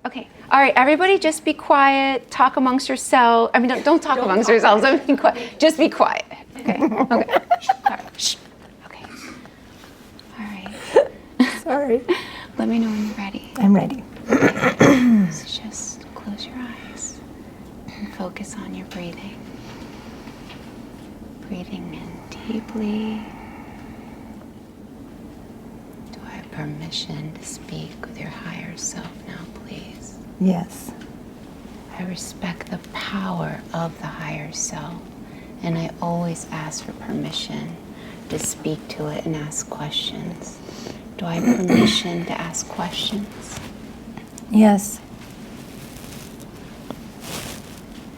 Okay. All right, everybody just be quiet. Talk amongst yourselves. I mean, don't talk amongst yourselves. I mean, just be quiet. Okay. Okay. All right. Shh. Okay. All right. Sorry. Let me know when you're ready. I'm ready. Okay. So just close your eyes and focus on your breathing. Breathing in deeply. Do I have permission to speak with your higher self now, please? Yes. I respect the power of the higher self, and I always ask for permission to speak to it and ask questions. Do I have permission to ask questions? Yes.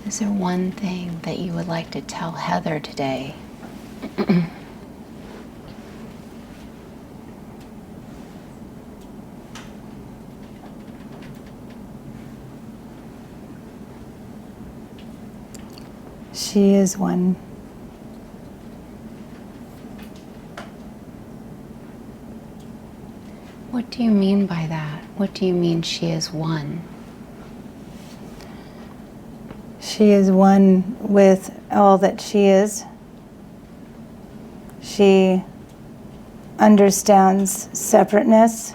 Is there one thing that you would like to tell Heather today? She is one. What do you mean by that? What do you mean she is one? She is one with all that she is. She understands separateness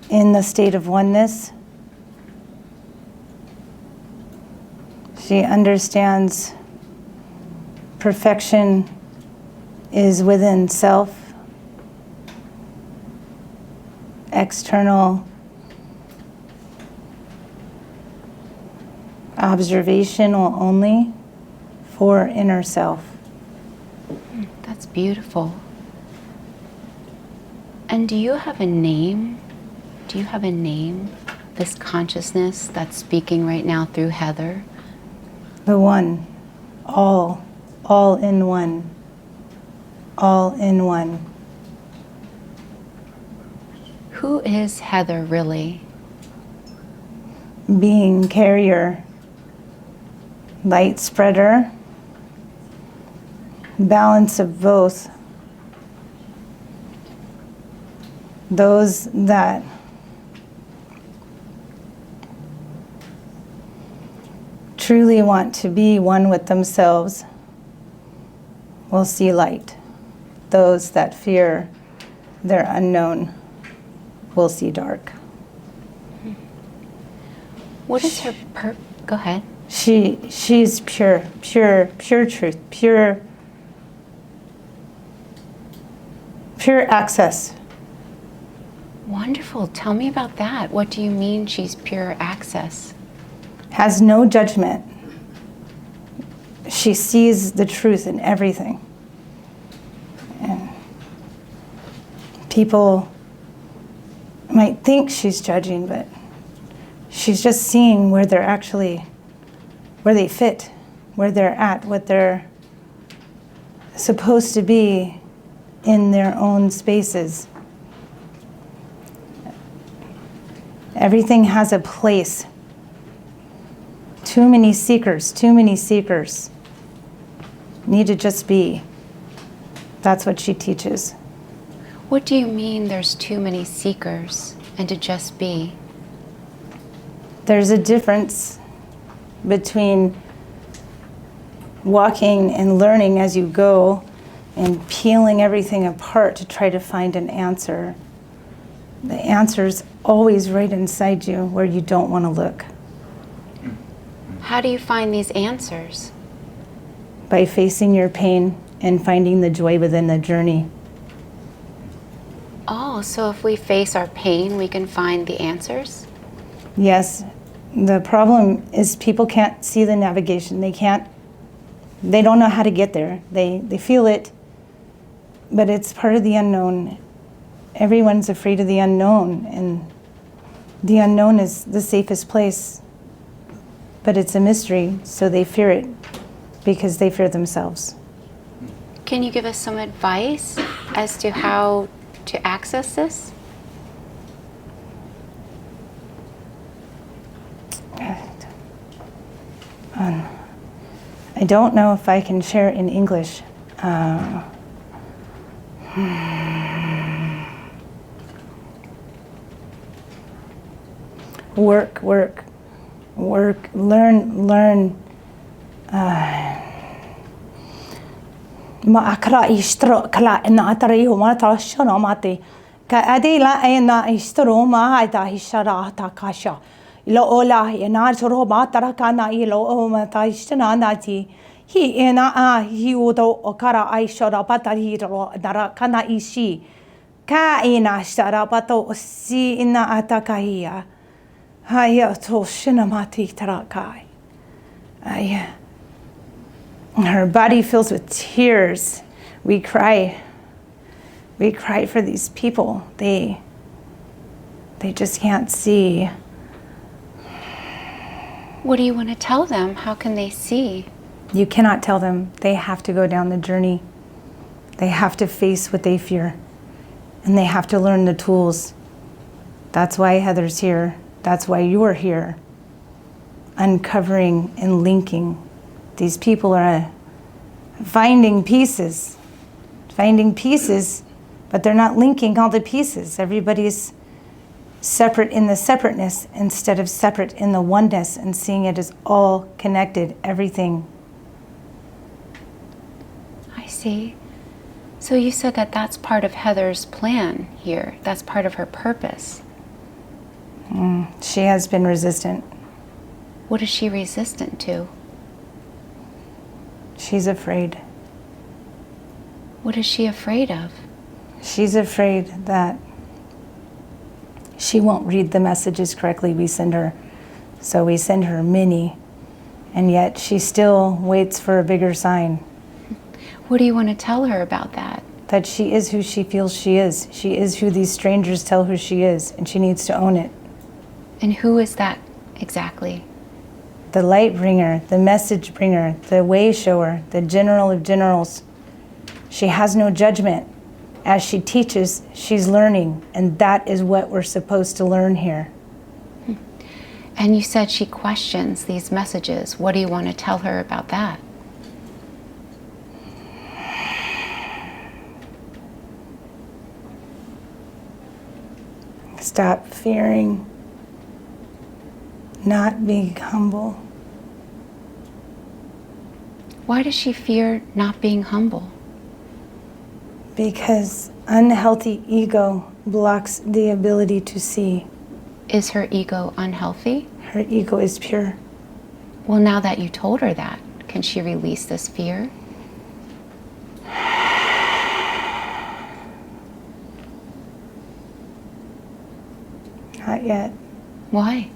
in the state of oneness. She understands perfection is within self. External observational only for inner self. That's beautiful. And do you have a name? Do you have a name, this consciousness that's speaking right now through Heather? The one, all in one, all in one. Who is Heather really? Being carrier, light spreader, balance of both. Those that truly want to be one with themselves will see light. Those that fear their unknown will see dark. What is her go ahead. She's pure truth, pure access. Wonderful. Tell me about that. What do you mean she's pure access? Has no judgment. She sees the truth in everything. And people might think she's judging, but she's just seeing where they're actually, where they fit, where they're at, what they're supposed to be in their own spaces. Everything has a place. Too many seekers need to just be. That's what she teaches. What do you mean there's too many seekers and to just be? There's a difference between walking and learning as you go and peeling everything apart to try to find an answer. The answer's always right inside you where you don't want to look. How do you find these answers? By facing your pain and finding the joy within the journey. Oh, so if we face our pain, we can find the answers? Yes. The problem is people can't see the navigation. They don't know how to get there. They feel it, but it's part of the unknown. Everyone's afraid of the unknown, and the unknown is the safest place, but it's a mystery, so they fear it because they fear themselves. Can you give us some advice as to how to access this? I don't know if I can share in English. work, learn. Ma akra istro kala na atari huma ta shona mate ka adila ena istro ma aita hishara ta kasha lo ola ena soro ma tara kana ilo o ma ta istana nati hi ena hi udo okara ai shora pata hi ro dara kana ishi ka ena shara pato si ina atakahia haya to shina mati tara kai ay. Her body fills with tears. We cry for these people. They just can't see. What do you want to tell them? How can they see? You cannot tell them. They have to go down the journey. They have to face what they fear. And they have to learn the tools. That's why Heather's here. That's why you're here. Uncovering and linking. These people are finding pieces, but they're not linking all the pieces. Everybody's separate in the separateness instead of separate in the oneness and seeing it as all connected, everything. I see. So you said that that's part of Heather's plan here. That's part of her purpose. She has been resistant. What is she resistant to? She's afraid. What is she afraid of? She's afraid that she won't read the messages correctly we send her. So we send her many, and yet she still waits for a bigger sign. What do you want to tell her about that? That she is who she feels she is. She is who these strangers tell her she is, and she needs to own it. And who is that exactly? The light bringer, the message bringer, the way shower, the general of generals. She has no judgment. As she teaches, she's learning, and that is what we're supposed to learn here. And you said she questions these messages. What do you want to tell her about that? Stop fearing. Not being humble. Why does she fear not being humble? Because unhealthy ego blocks the ability to see. Is her ego unhealthy? Her ego is pure. Well, now that you told her that, can she release this fear? Not yet. Why?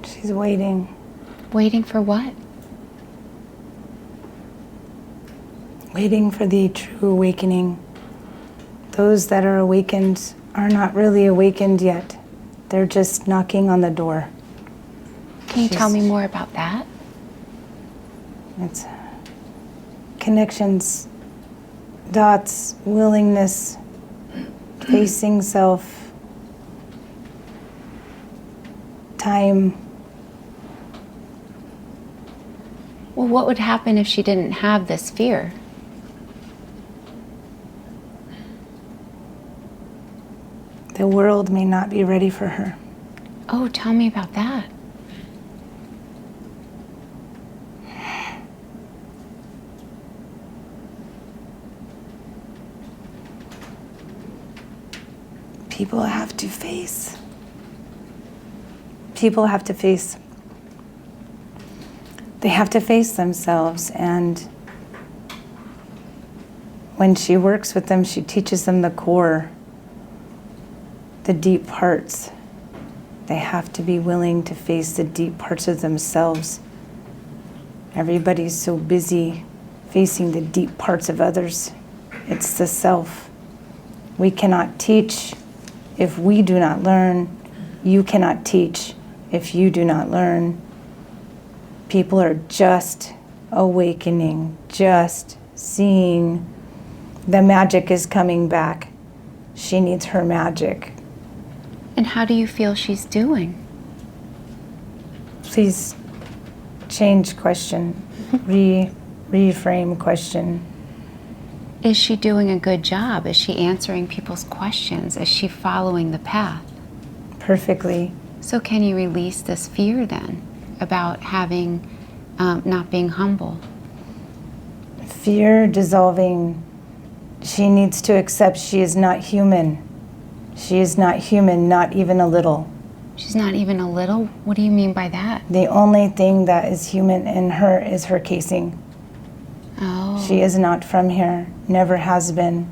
She's waiting. Waiting for what? Waiting for the true awakening. Those that are awakened are not really awakened yet. They're just knocking on the door. Can you tell me more about that? It's connections, dots, willingness, facing self, time. Well, what would happen if she didn't have this fear? The world may not be ready for her. Oh, tell me about that. People have to face. People have to face. They have to face themselves, and when she works with them, she teaches them the core, the deep parts. They have to be willing to face the deep parts of themselves. Everybody's so busy facing the deep parts of others. It's the self. We cannot teach if we do not learn. You cannot teach if you do not learn. People are just awakening, just seeing the magic is coming back. She needs her magic. And how do you feel she's doing? Please change question, reframe question. Is she doing a good job? Is she answering people's questions? Is she following the path? perfectly. So can you release this fear then about having, not being humble? Fear dissolving. She needs to accept she is not human. She is not human, not even a little. She's not even a little? What do you mean by that? The only thing that is human in her is her casing. Oh. She is not from here, never has been.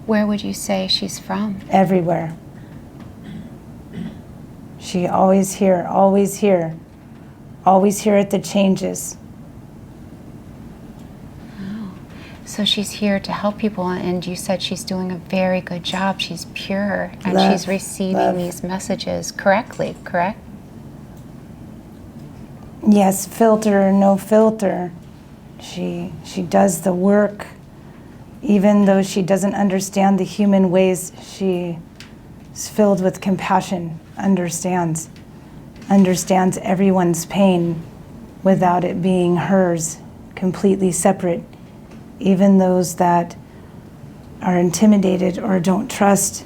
Where would you say she's from? Everywhere. She always here, always here. Always here at the changes. So she's here to help people, and you said she's doing a very good job. She's pure, and Love, she's receiving love. these messages correctly, correct? Yes, filter, no filter. She does the work. Even though she doesn't understand the human ways, she is filled with compassion, understands everyone's pain without it being hers, completely separate. Even those that are intimidated or don't trust,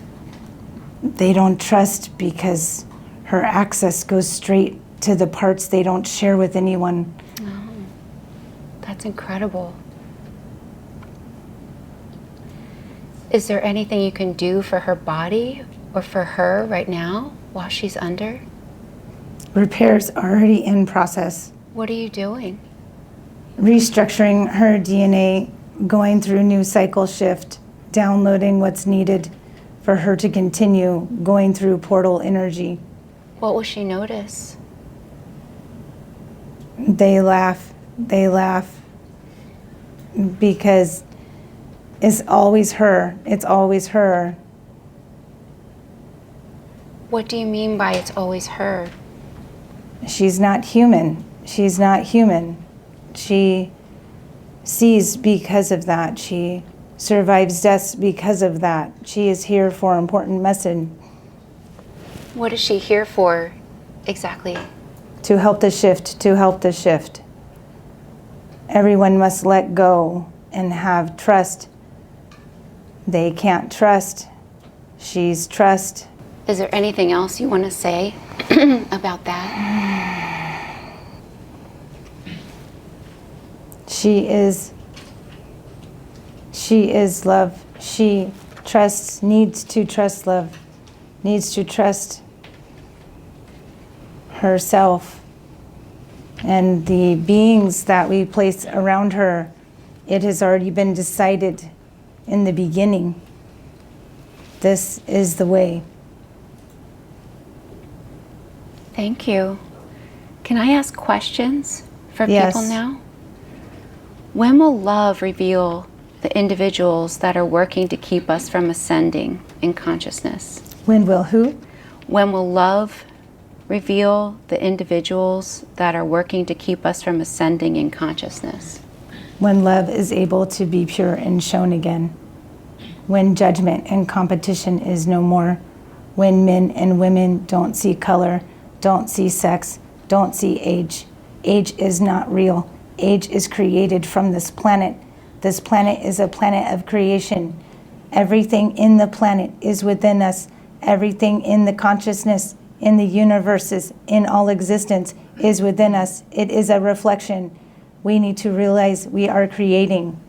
they don't trust because her access goes straight to the parts they don't share with anyone. Oh, that's incredible. Is there anything you can do for her body or for her right now while she's under? Repair's already in process. What are you doing? Restructuring her DNA, going through new cycle shift, downloading what's needed for her to continue going through portal energy. What will she notice? They laugh because it's always her. It's always her. What do you mean by it's always her? She's not human. She's not human. She sees because of that. She survives deaths because of that. She is here for an important message. What is she here for exactly? To help the shift, to help the shift. Everyone must let go and have trust. They can't trust. She's trust. Is there anything else you want to say about that? She is love. She trusts, needs to trust love, needs to trust herself and the beings that we place around her. It has already been decided in the beginning. This is the way. Thank you. Can I ask questions for Yes. people now? When will love reveal the individuals that are working to keep us from ascending in consciousness? When will who? When will love reveal the individuals that are working to keep us from ascending in consciousness? When love is able to be pure and shown again. When judgment and competition is no more. When men and women don't see color, don't see sex, don't see age. Age is not real. Age is created from this planet. This planet is a planet of creation. Everything in the planet is within us. Everything in the consciousness, in the universes, in all existence is within us. It is a reflection. We need to realize we are creating.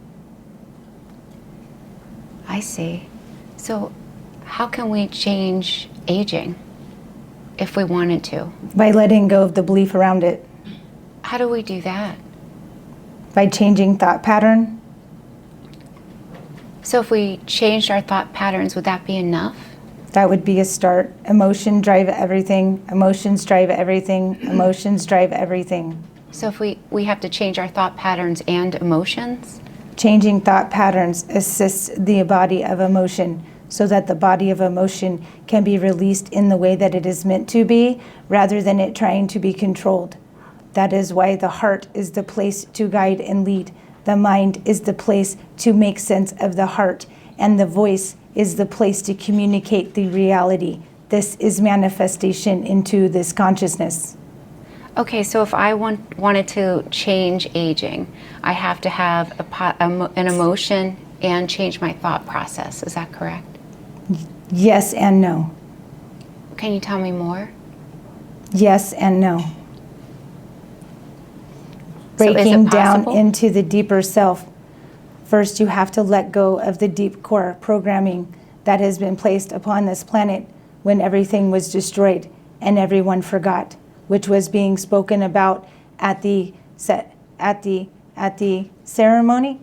I see. So how can we change aging if we wanted to? By letting go of the belief around it. How do we do that? By changing thought pattern. So if we changed our thought patterns, would that be enough? That would be a start. Emotion drive everything. Emotions drive everything. Emotions drive everything. So if we have to change our thought patterns and emotions? Changing thought patterns assists the body of emotion so that the body of emotion can be released in the way that it is meant to be rather than it trying to be controlled. That is why the heart is the place to guide and lead. The mind is the place to make sense of the heart, and the voice is the place to communicate the reality. This is manifestation into this consciousness. Okay, so if I wanted to change aging, I have to have an emotion and change my thought process. Is that correct? Yes and no. Can you tell me more? Yes and no. So is it Breaking down possible? into the deeper self. First, you have to let go of the deep core programming that has been placed upon this planet when everything was destroyed and everyone forgot, which was being spoken about at the ceremony,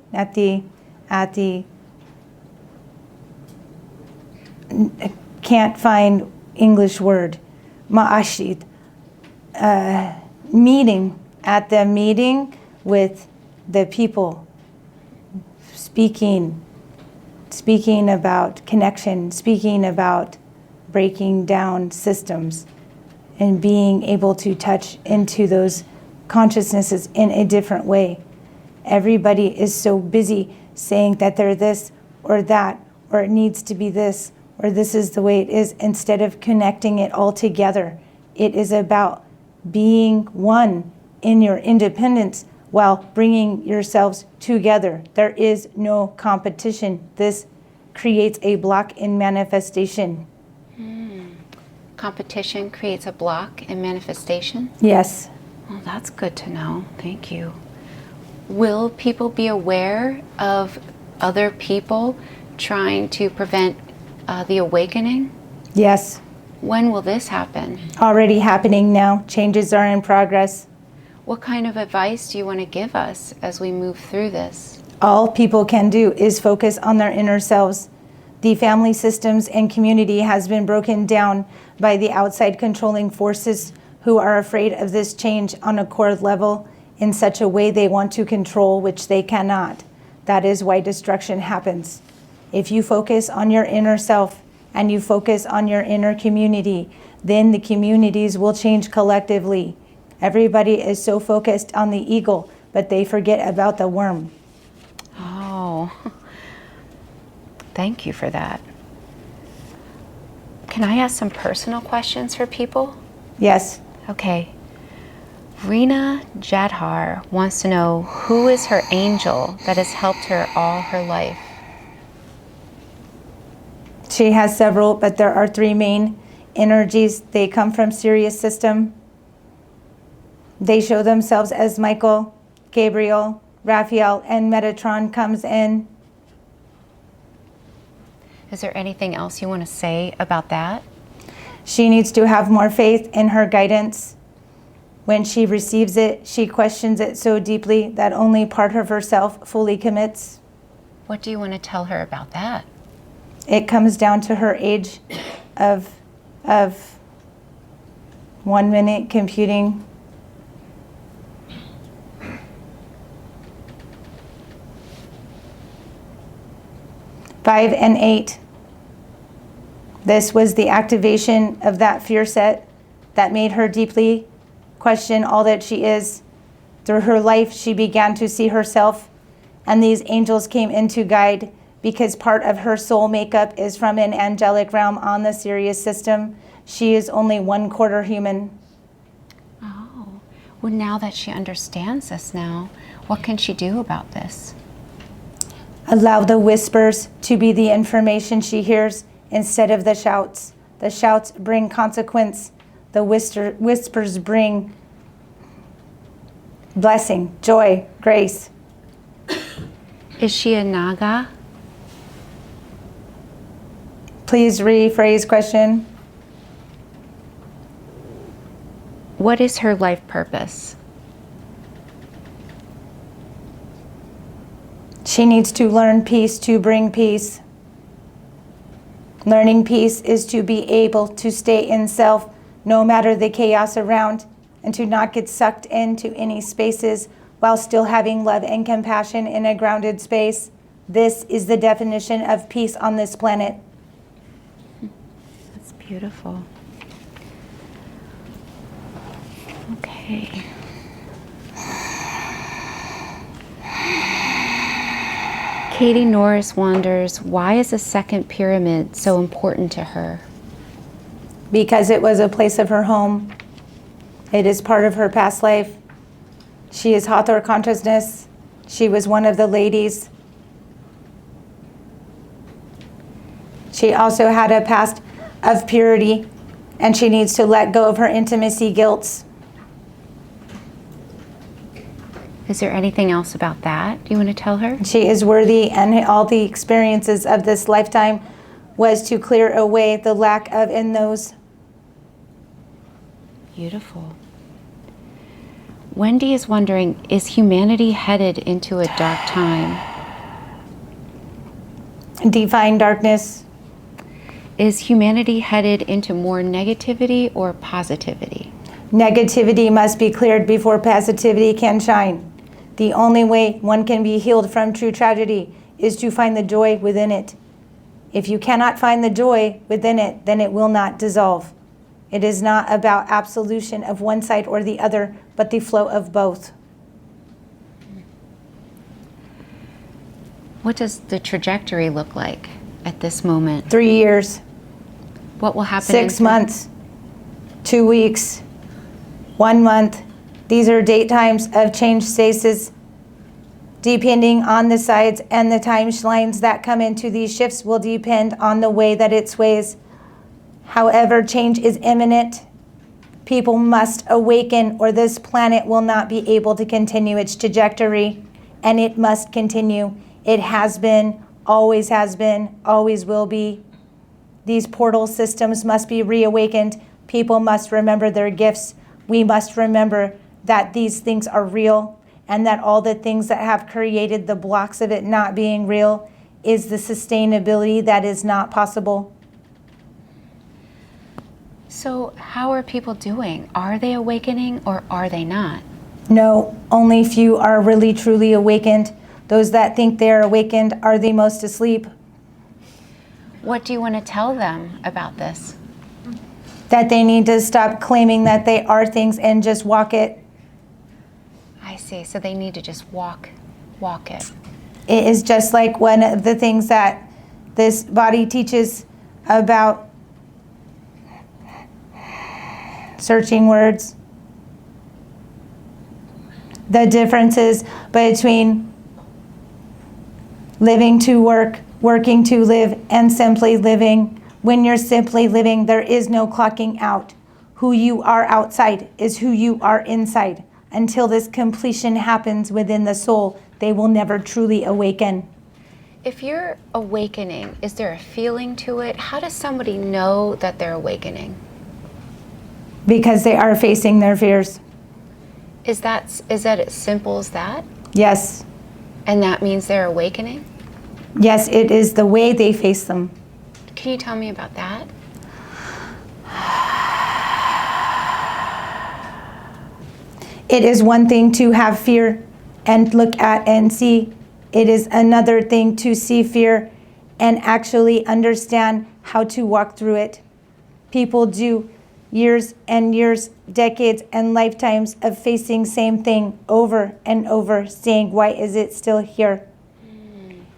can't find English word, ma'ashid, meeting, at the meeting with the people, speaking about connection, speaking about breaking down systems, and being able to touch into those consciousnesses in a different way. Everybody is so busy saying that they're this or that, or it needs to be this, or this is the way it is, instead of connecting it all together. It is about being one in your independence while bringing yourselves together. There is no competition. This creates a block in manifestation. Competition creates a block in manifestation? Yes. Well, that's good to know. Thank you. Will people be aware of other people trying to prevent the awakening? Yes. When will this happen? Already happening now. Changes are in progress. What kind of advice do you want to give us as we move through this? All people can do is focus on their inner selves. The family systems and community has been broken down by the outside controlling forces who are afraid of this change on a core level in such a way they want to control, which they cannot. That is why destruction happens. If you focus on your inner self and you focus on your inner community, then the communities will change collectively. Everybody is so focused on the eagle, but they forget about the worm. Oh, thank you for that. Can I ask some personal questions for people? Yes. Okay. Rena Jadhar wants to know, who is her angel that has helped her all her life? She has several, but there are three main energies. They come from Sirius system. They show themselves as Michael, Gabriel, Raphael, and Metatron comes in. Is there anything else you want to say about that? She needs to have more faith in her guidance. When she receives it, she questions it so deeply that only part of herself fully commits. What do you want to tell her about that? It comes down to her age of 1 minute computing. Five and 8. This was the activation of that fear set that made her deeply question all that she is. Through her life, she began to see herself, and these angels came in to guide, because part of her soul makeup is from an angelic realm on the Sirius system. She is only 1/4 human. Oh, well, now that she understands this now, what can she do about this? Allow the whispers to be the information she hears instead of the shouts. The shouts bring consequence. The whispers bring blessing, joy, grace. Is she a Naga? Please rephrase question. What is her life purpose? She needs to learn peace to bring peace. Learning peace is to be able to stay in self no matter the chaos around, and to not get sucked into any spaces while still having love and compassion in a grounded space. This is the definition of peace on this planet. That's beautiful. Okay. Katie Norris wonders, why is the second pyramid so important to her? Because it was a place of her home. It is part of her past life. She is Hathor consciousness. She was one of the ladies. She also had a past of purity And she needs to let go of her intimacy guilt. Is there anything else about that you want to tell her? She is worthy, and all the experiences of this lifetime was to clear away the lack of in those. Beautiful. Wendy is wondering, is humanity headed into a dark time? Define darkness. Is humanity headed into more negativity or positivity? Negativity must be cleared before positivity can shine. The only way one can be healed from true tragedy is to find the joy within it. If you cannot find the joy within it, then it will not dissolve. It is not about absolution of one side or the other, but the flow of both. What does the trajectory look like at this moment? 3 years. What will happen? 6 months. 2 weeks. 1 month. These are date times of change stasis. Depending on the sides and the timelines that come into these shifts will depend on the way that it sways. However, change is imminent. People must awaken or this planet will not be able to continue its trajectory, and it must continue. It has been, always will be. These portal systems must be reawakened. People must remember their gifts. We must remember that these things are real, and that all the things that have created the blocks of it not being real is the sustainability that is not possible. So how are people doing? Are they awakening or are they not? No, only few are really truly awakened. Those that think they are awakened are the most asleep. What do you want to tell them about this? That they need to stop claiming that they are things and just walk it. I see. So they need to just walk it. It is just like one of the things that this body teaches about searching words. The differences between living to work, working to live, and simply living. When you're simply living, there is no clocking out. Who you are outside is who you are inside. Until this completion happens within the soul, they will never truly awaken. If you're awakening, is there a feeling to it? How does somebody know that they're awakening? Because they are facing their fears. Is that as simple as that? Yes. And that means they're awakening? Yes, it is the way they face them. Can you tell me about that? It is one thing to have fear and look at and see. It is another thing to see fear and actually understand how to walk through it. People do years and years, decades and lifetimes of facing same thing over and over, saying, why is it still here?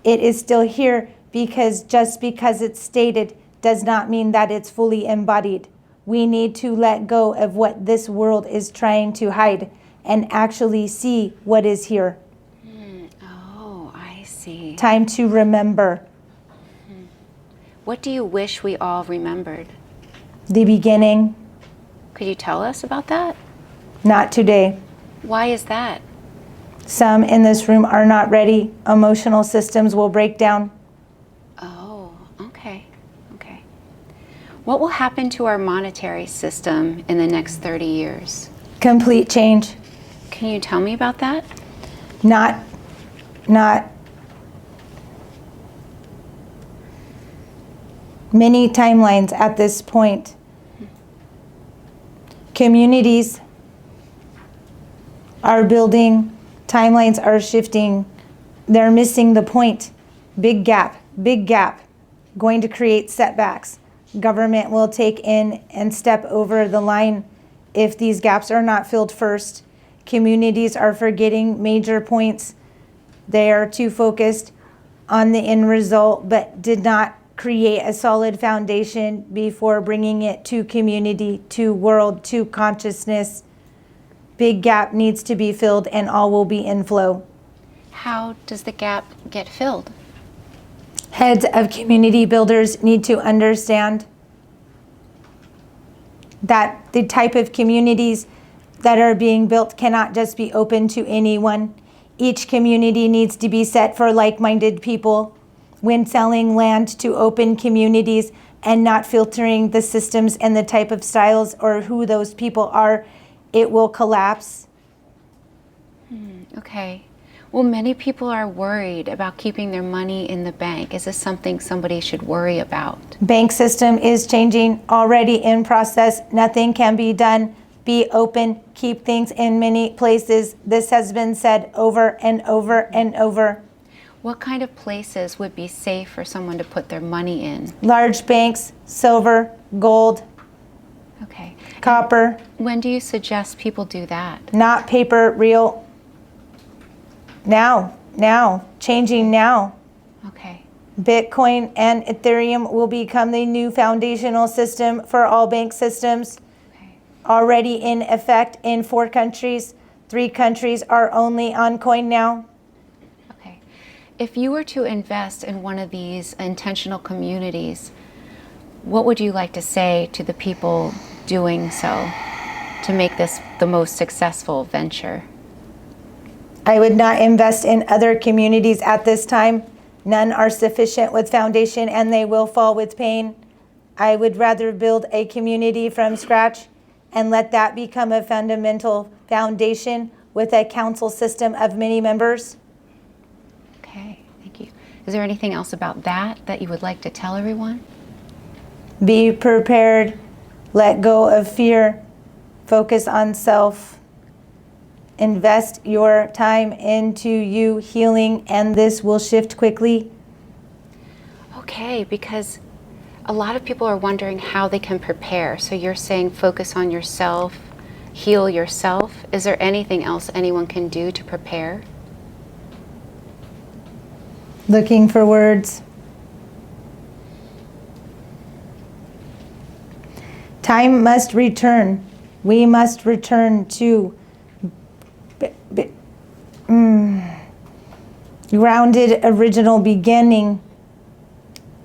It is still here because just because it's stated does not mean that it's fully embodied. We need to let go of what this world is trying to hide and actually see what is here. Oh, I see. Time to remember. What do you wish we all remembered? The beginning. Could you tell us about that? Not today. Why is that? Some in this room are not ready. Emotional systems will break down. Oh, okay. What will happen to our monetary system in the next 30 years? Complete change. Can you tell me about that? Not many timelines at this point. Communities are building, timelines are shifting. They're missing the point. Big gap, going to create setbacks. Government will take in and step over the line if these gaps are not filled first. Communities are forgetting major points. They are too focused on the end result, but did not create a solid foundation before bringing it to community, to world, to consciousness. Big gap needs to be filled and all will be in flow. How does the gap get filled? Heads of community builders need to understand that the type of communities that are being built cannot just be open to anyone. Each community needs to be set for like-minded people. When selling land to open communities and not filtering the systems and the type of styles or who those people are, it will collapse. Okay. Well, many people are worried about keeping their money in the bank. Is this something somebody should worry about? Bank system is changing, already in process. Nothing can be done. Be open, keep things in many places. This has been said over and over and over. What kind of places would be safe for someone to put their money in? Large banks, silver, gold, Okay. copper, When do you suggest people do that? not paper, real. Now, changing now. Okay. Bitcoin and Ethereum will become the new foundational system for all bank systems. Okay. Already in effect in 4 countries. 3 countries are only on coin now. Okay. If you were to invest in one of these intentional communities, what would you like to say to the people doing so to make this the most successful venture? I would not invest in other communities at this time. None are sufficient with foundation and they will fall with pain. I would rather build a community from scratch and let that become a fundamental foundation with a council system of many members. Okay, thank you. Is there anything else about that you would like to tell everyone? Be prepared, let go of fear, focus on self. Invest your time into you healing, and this will shift quickly. Okay, because a lot of people are wondering how they can prepare. So you're saying focus on yourself, heal yourself. Is there anything else anyone can do to prepare? Looking for words. Time must return. We must return to grounded original beginning.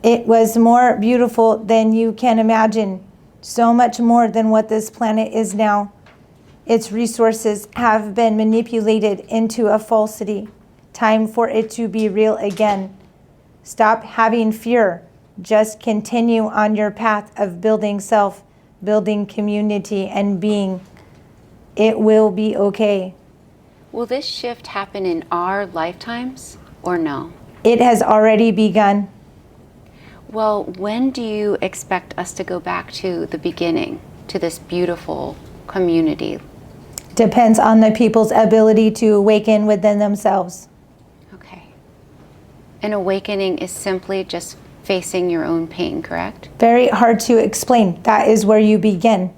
It was more beautiful than you can imagine, so much more than what this planet is now. Its resources have been manipulated into a falsity. Time for it to be real again. Stop having fear. Just continue on your path of building self, building community, and being. It will be okay. Will this shift happen in our lifetimes or no? It has already begun. Well, when do you expect us to go back to the beginning, to this beautiful community? Depends on the people's ability to awaken within themselves. Okay. An awakening is simply just facing your own pain, correct? Very hard to explain. That is where you begin.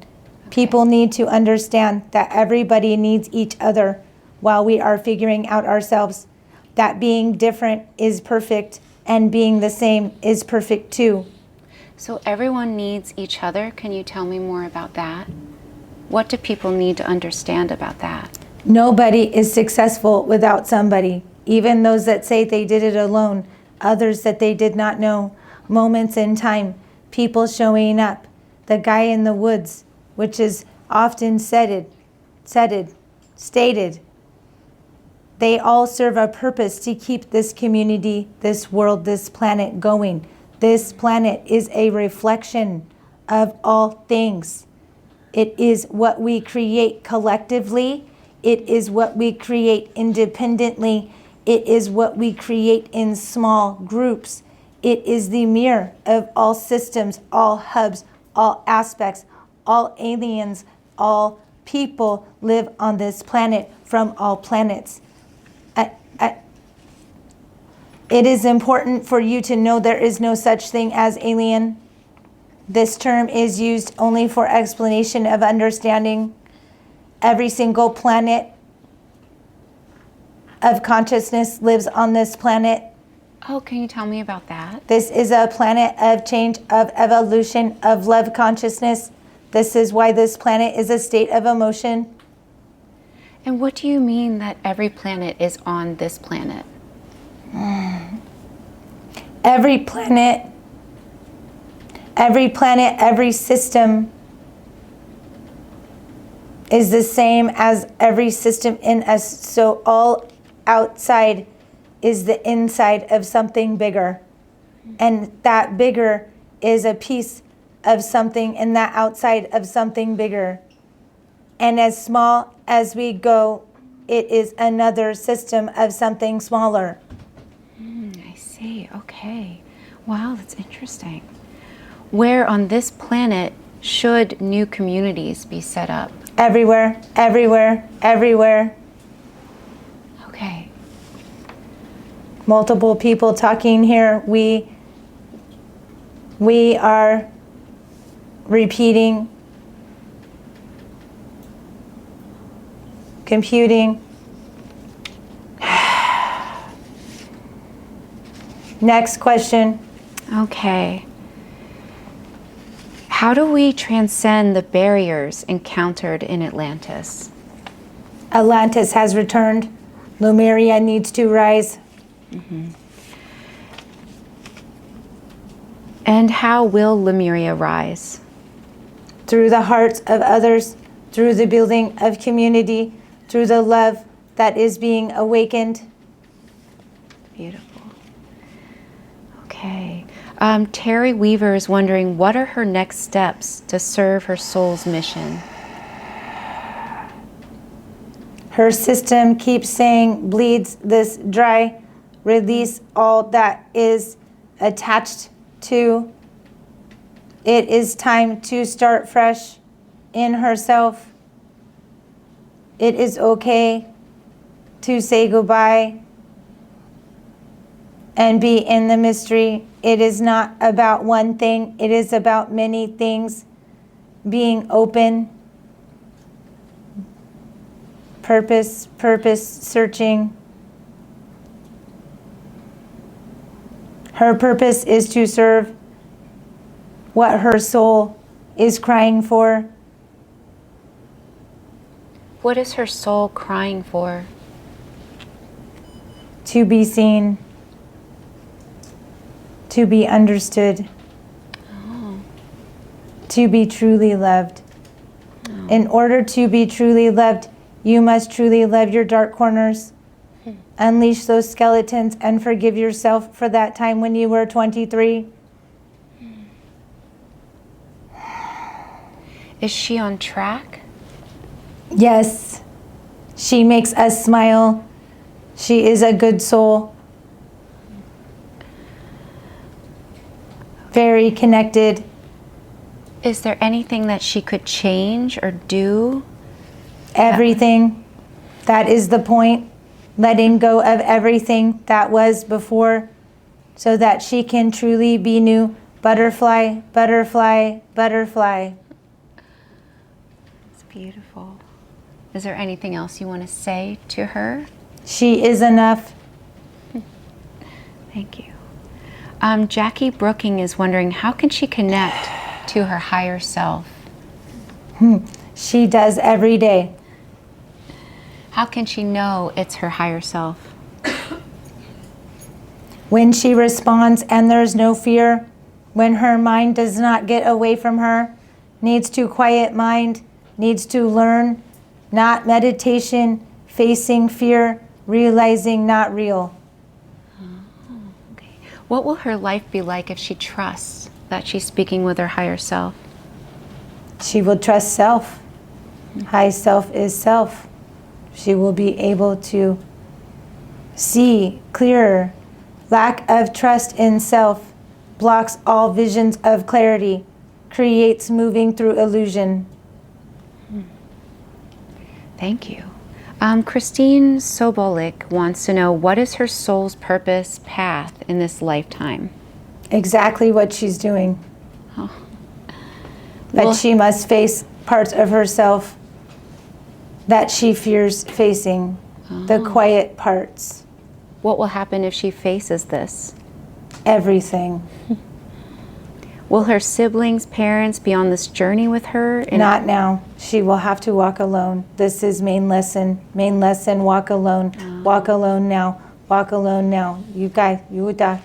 People need to understand that everybody needs each other while we are figuring out ourselves. That being different is perfect and being the same is perfect too. So everyone needs each other. Can you tell me more about that? What do people need to understand about that? Nobody is successful without somebody. Even those that say they did it alone, others that they did not know. Moments in time, people showing up. The guy in the woods, which is often stated. They all serve a purpose to keep this community, this world, this planet going. This planet is a reflection of all things. It is what we create collectively. It is what we create independently. It is what we create in small groups. It is the mirror of all systems, all hubs, all aspects, all aliens, all people live on this planet from all planets. It is important for you to know there is no such thing as alien. This term is used only for explanation of understanding. Every single planet of consciousness lives on this planet. Oh, can you tell me about that? This is a planet of change, of evolution, of love consciousness. This is why this planet is a state of emotion. And what do you mean that every planet is on this planet? Every planet, every system is the same as every system in us. So all outside is the inside of something bigger. And that bigger is a piece of something in that outside of something bigger. And as small as we go, it is another system of something smaller. I see. Okay. Wow, that's interesting. Where on this planet should new communities be set up? Everywhere, everywhere, everywhere. Okay. Multiple people talking here. We are repeating, computing. Next question. Okay. How do we transcend the barriers encountered in Atlantis? Atlantis has returned. Lemuria needs to rise. And how will Lemuria rise? Through the hearts of others, through the building of community, through the love that is being awakened. Beautiful. Okay. Terry Weaver is wondering, what are her next steps to serve her soul's mission? Her system keeps saying, bleeds this dry, release all that is attached to. It is time to start fresh in herself. It is okay to say goodbye and be in the mystery. It is not about one thing. It is about many things. Being open, purpose searching. Her purpose is to serve what her soul is crying for. What is her soul crying for? To be seen, to be understood, to be truly loved. In order to be truly loved, you must truly love your dark corners. Unleash those skeletons and forgive yourself for that time when you were 23. Is she on track? Yes, she makes us smile. She is a good soul. Very connected. Is there anything that she could change or do? Everything. That is the point. Letting go of everything that was before so that she can truly be new. Butterfly, butterfly, butterfly. It's beautiful. Is there anything else you want to say to her? She is enough. Thank you. Jackie Brooking is wondering, how can she connect to her higher self? She does every day. How can she know it's her higher self? When she responds and there's no fear, when her mind does not get away from her, needs to quiet mind, needs to learn, not meditation, facing fear, realizing not real. Okay. What will her life be like if she trusts that she's speaking with her higher self? She will trust self. High self is self. She will be able to see clearer. Lack of trust in self blocks all visions of clarity, creates moving through illusion. Thank you. Christine Sobolik wants to know, what is her soul's purpose path in this lifetime? Exactly what she's doing. Oh. But Well, she must face parts of herself that she fears facing, the quiet parts. what will happen if she faces this? Everything. Will her siblings, parents be on this journey with her? Not now. She will have to walk alone. This is main lesson. Main lesson, walk alone. Walk alone now. Walk alone now. You guys, you would die.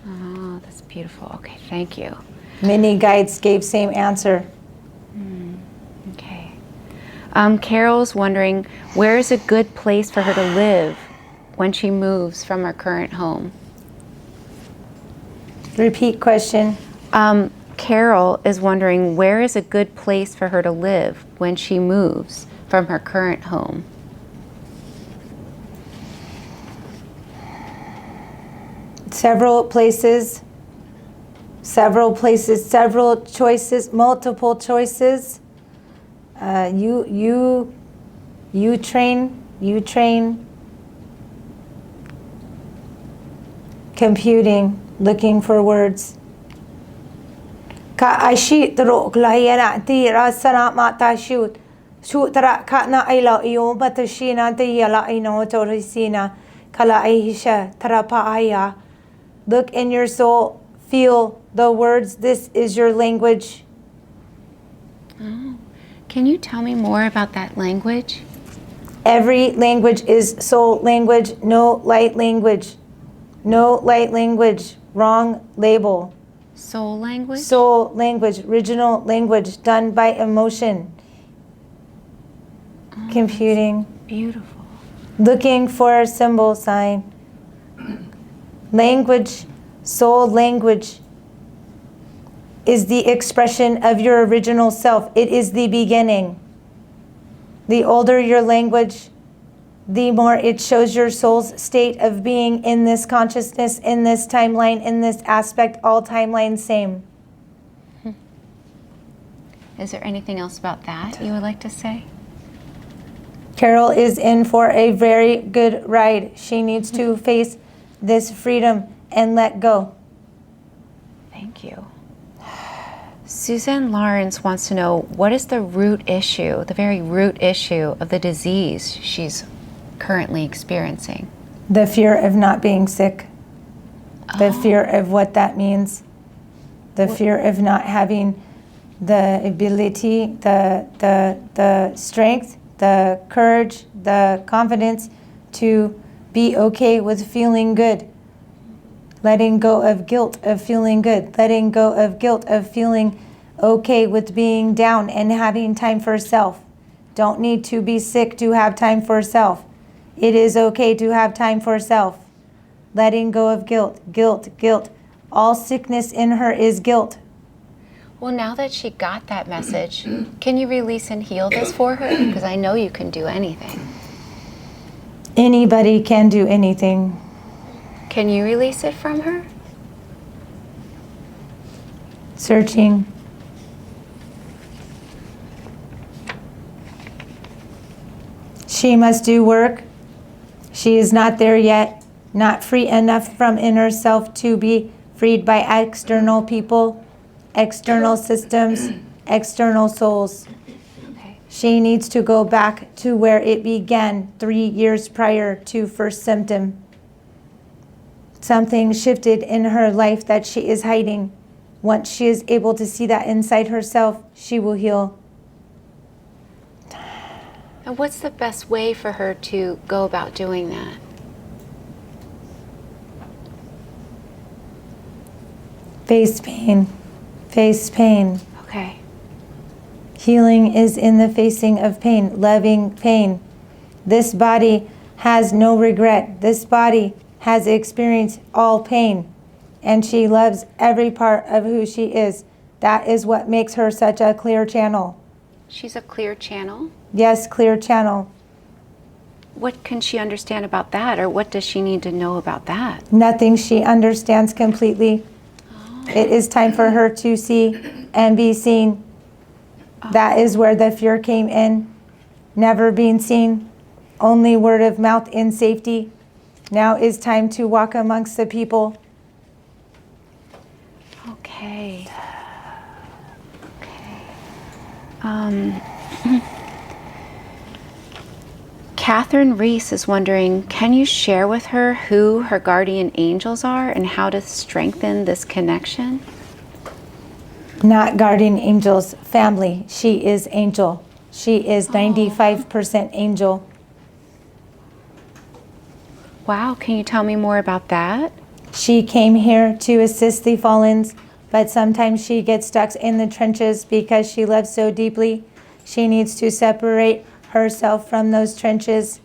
Oh, that's beautiful. Okay, thank you. Many guides gave same answer. Okay. Carol's wondering, where is a good place for her to live when she moves from her current home? Repeat question. Carol is wondering, where is a good place for her to live when she moves from her current home? Several places, several choices, multiple choices. You train. Computing, looking for words. Ka ashi tro klayana ti rasana mata shoot. Shoot ra kana ila iyo batashina ti yala ino torisina kala ahisha tarapa. Look in your soul, feel the words. This is your language. Oh. Can you tell me more about that language? Every language is soul language, no light language. No light language, wrong label. Soul language? Soul language, original language done by emotion. Oh, computing. Beautiful. Looking for a symbol sign. Language, soul language is the expression of your original self. It is the beginning. The older your language, the more it shows your soul's state of being in this consciousness, in this timeline, in this aspect, all timelines same. Is there anything else about that you would like to say? Carol is in for a very good ride. She needs to face this freedom and let go. Thank you. Suzanne Lawrence wants to know, what is the root issue, the very root issue of the disease she's currently experiencing? The fear of not being sick. The fear of what that means. The fear of not having the ability, the strength, the courage, the confidence to be okay with feeling good. Letting go of guilt of feeling good. Letting go of guilt of feeling okay with being down and having time for self. Don't need to be sick to have time for self. It is okay to have time for self. Letting go of guilt, guilt, guilt. All sickness in her is guilt. Well, now that she got that message, can you release and heal this for her? Because I know you can do anything. Anybody can do anything. Can you release it from her? Searching. She must do work. She is not there yet, not free enough from inner self to be freed by external people, external systems, external souls. Okay. She needs to go back to where it began 3 years prior to first symptom. Something shifted in her life that she is hiding. Once she is able to see that inside herself, she will heal. And what's the best way for her to go about doing that? Face pain. Face pain. Okay. Healing is in the facing of pain, loving pain. This body has no regret. This body has experienced all pain, and she loves every part of who she is. That is what makes her such a clear channel. She's a clear channel? Yes, clear channel. What can she understand about that, or what does she need to know about that? Nothing. She understands completely. It is time for her to see and be seen. That is where the fear came in. Never being seen. Only word of mouth in safety. Now is time to walk amongst the people. Okay. Catherine Reese is wondering, can you share with her who her guardian angels are and how to strengthen this connection? Not guardian angels, family. She is angel. She is 95% angel. Wow, can you tell me more about that? She came here to assist the fallens, but sometimes she gets stuck in the trenches because she loves so deeply. She needs to separate herself from those trenches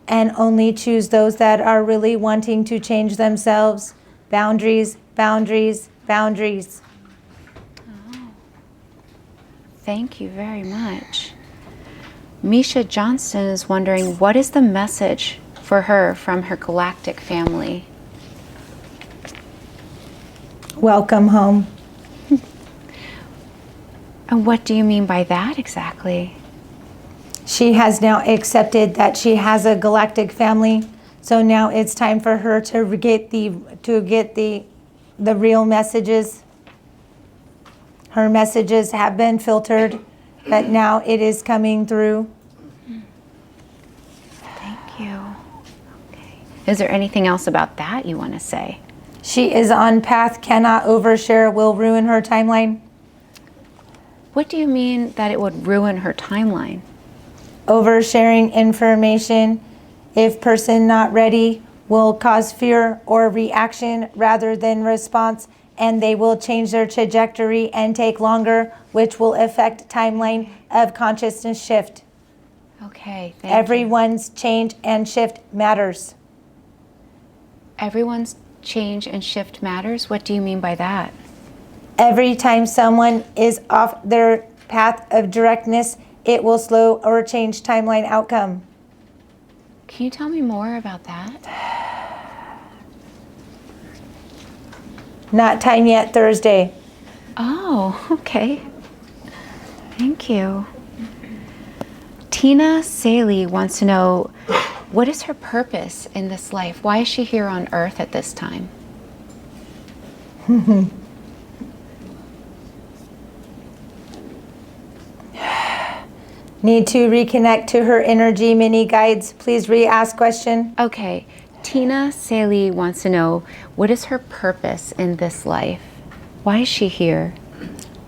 and only choose those that are really wanting to change themselves. Boundaries, boundaries, boundaries. Oh. Thank you very much. Misha Johnston is wondering, what is the message for her from her galactic family? Welcome home. And what do you mean by that exactly? She has now accepted that she has a galactic family. So now it's time for her to get the real messages. Her messages have been filtered, but now it is coming through. Thank you. Okay. Is there anything else about that you want to say? She is on path, cannot overshare, will ruin her timeline. What do you mean that it would ruin her timeline? Oversharing information, if person not ready, will cause fear or reaction rather than response, and they will change their trajectory and take longer, which will affect timeline of consciousness shift. Okay, thank you. Everyone's change and shift matters. Everyone's change and shift matters? What do you mean by that? Every time someone is off their path of directness, it will slow or change timeline outcome. Can you tell me more about that? Not time yet, Thursday. Oh, okay. Thank you. Tina Saley wants to know, what is her purpose in this life? Why is she here on Earth at this time? Need to reconnect to her energy mini guides. Please re-ask question. Okay, Tina Saley wants to know, what is her purpose in this life? Why is she here?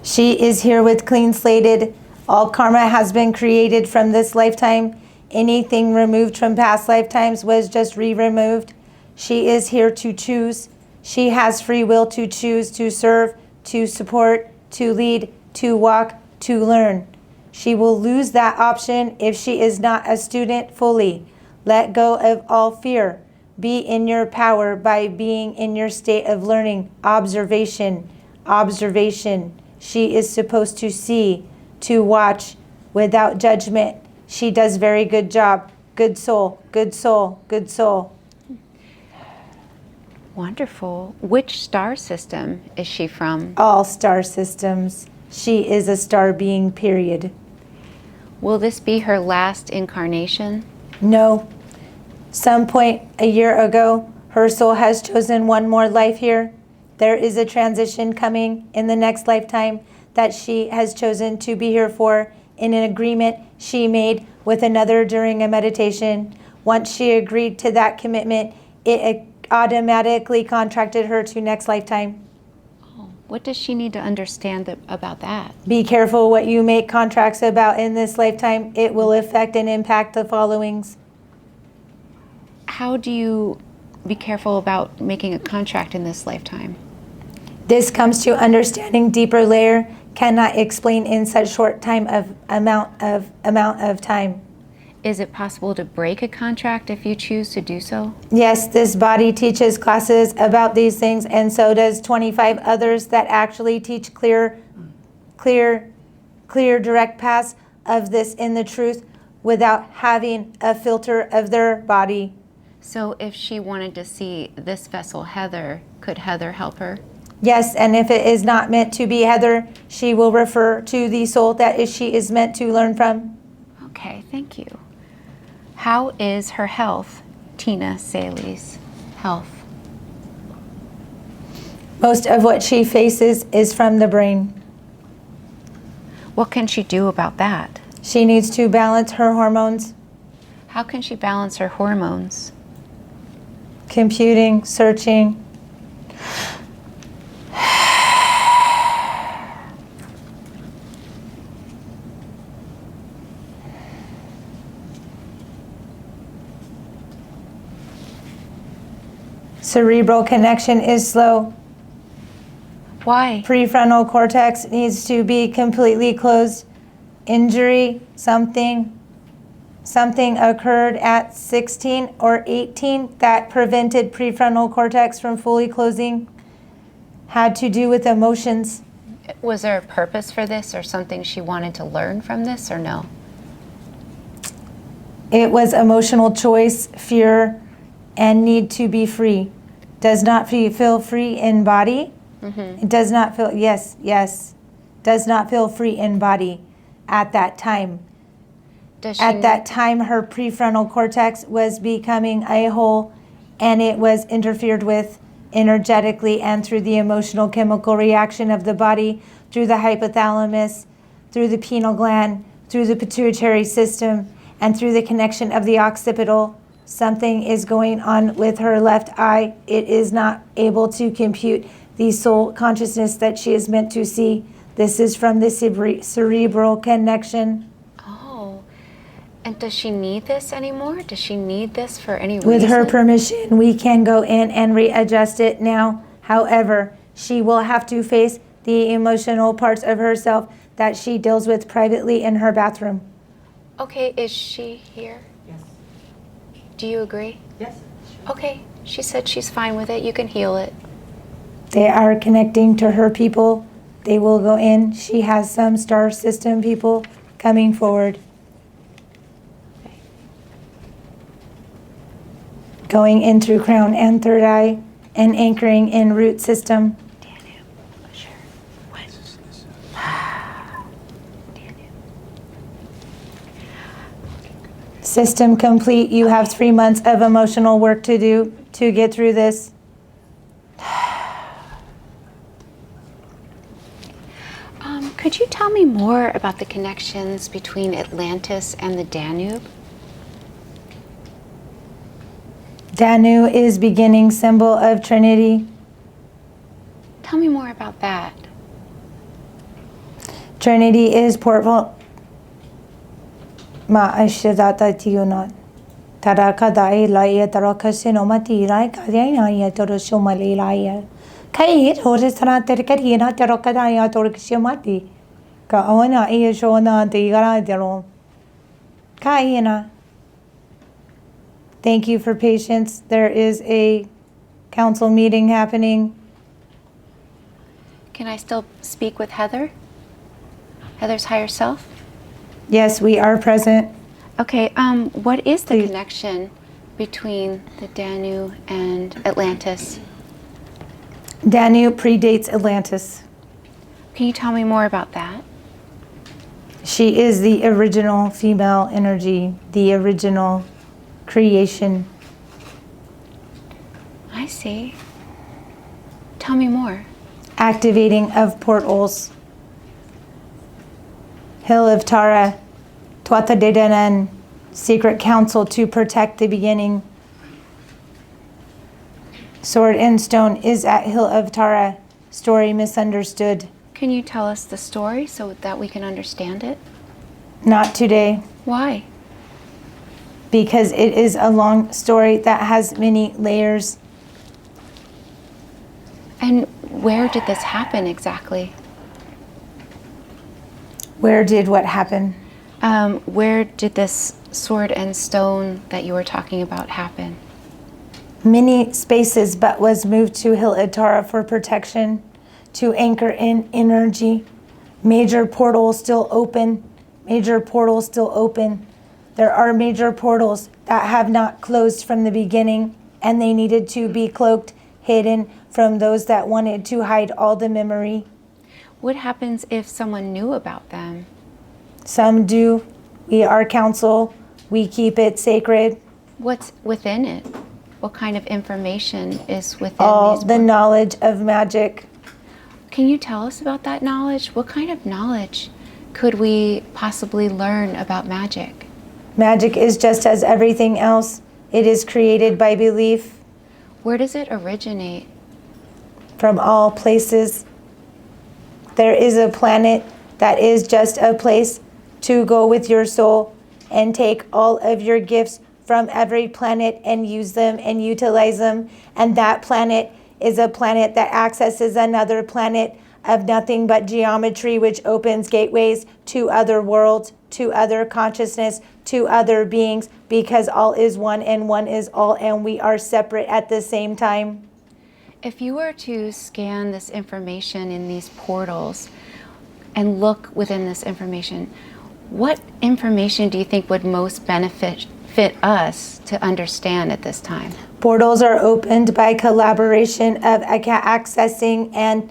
She is here with clean slated. All karma has been created from this lifetime. Anything removed from past lifetimes was just re-removed. She is here to choose. She has free will to choose, to serve, to support, to lead, to walk, to learn. She will lose that option if she is not a student fully. Let go of all fear. Be in your power by being in your state of learning. Observation, observation. She is supposed to see, to watch, without judgment. She does very good job. Good soul, good soul, good soul. Wonderful. Which star system is she from? All star systems. She is a star being, period. Will this be her last incarnation? No. Some point a year ago, her soul has chosen one more life here. There is a transition coming in the next lifetime that she has chosen to be here for, in an agreement she made with another during a meditation. Once she agreed to that commitment, it automatically contracted her to next lifetime. What does she need to understand about that? Be careful what you make contracts about in this lifetime. It will affect and impact the followings. How do you be careful about making a contract in this lifetime? This comes to understanding deeper layer, cannot explain in such short time of amount of time. Is it possible to break a contract if you choose to do so? Yes, this body teaches classes about these things, and so does 25 others that actually teach clear direct paths of this in the truth without having a filter of their body. So if she wanted to see this vessel, Heather, could Heather help her? Yes, and if it is not meant to be Heather, she will refer to the soul that she is meant to learn from. Okay, thank you. How is her health, Tina Saley's health? Most of what she faces is from the brain. What can she do about that? She needs to balance her hormones. How can she balance her hormones? Computing, searching. Cerebral connection is slow. Why? Prefrontal cortex needs to be completely closed injury, something occurred at 16 or 18 that prevented prefrontal cortex from fully closing, had to do with emotions. Was there a purpose for this or something she wanted to learn from this or no? It was emotional choice, fear, and need to be free. Does not feel free in body. Mm-hmm. It does not feel, yes, does not feel free in body at that time. At that time, her prefrontal cortex was becoming a whole, and it was interfered with energetically and through the emotional chemical reaction of the body, through the hypothalamus, through the pineal gland, through the pituitary system, and through the connection of the occipital. Something is going on with her left eye. It is not able to compute the soul consciousness that she is meant to see. This is from the cerebral connection. Oh, and does she need this anymore? Does she need this for any reason? With her permission, we can go in and readjust it now. However, she will have to face the emotional parts of herself that she deals with privately in her bathroom. Okay, is she here? Yes. Do you agree? Yes. Okay, she said she's fine with it. You can heal it. They are connecting to her people. They will go in. She has some star system people coming forward. Okay. Going in through crown and third eye and anchoring in root system. Sure. What? System complete. You have 3 months of emotional work to do to get through this. Could you tell me more about the connections between Atlantis and the Danube? Danu is beginning symbol of Trinity. Tell me more about that. Trinity is portal. Ma ashidata tiyunat. Taraka dai laia taraka sinomati rai kadina ya torosumali laia. Kai horisana terkadina tarokadaya torkishimati. Ka ona ia shona tigara dero. Kaina. Thank you for patience. There is a council meeting happening. Can I still speak with Heather? Heather's higher self? Yes, we are present. Okay, what is the Please. connection between the Danube and Atlantis? Danu predates Atlantis. Can you tell me more about that? She is the original female energy, the original creation. I see. Tell me more. Activating of portals. Hill of Tara, Tuatha De Danann, secret council to protect the beginning. Sword and Stone is at Hill of Tara. Story misunderstood. Can you tell us the story so that we can understand it? Not today, Why? because it is a long story that has many layers. And where did this happen exactly? Where did what happen? Where did this sword and stone that you were talking about happen? Many spaces, but was moved to Hill of Tara for protection, to anchor in energy. Major portals still open. Major portals still open. There are major portals that have not closed from the beginning, and they needed to be cloaked, hidden from those that wanted to hide all the memory. What happens if someone knew about them? Some do. We are council. We keep it sacred. What's within it? What kind of information is within All these the books? knowledge of magic. Can you tell us about that knowledge? What kind of knowledge could we possibly learn about magic? Magic is just as everything else. It is created by belief Where does it originate? from all places. There is a planet that is just a place to go with your soul and take all of your gifts from every planet and use them and utilize them. And that planet is a planet that accesses another planet of nothing but geometry, which opens gateways to other worlds, to other consciousness, to other beings, because all is one and one is all, and we are separate at the same time. If you were to scan this information in these portals and look within this information, what information do you think would most fit us to understand at this time? Portals are opened by collaboration of accessing and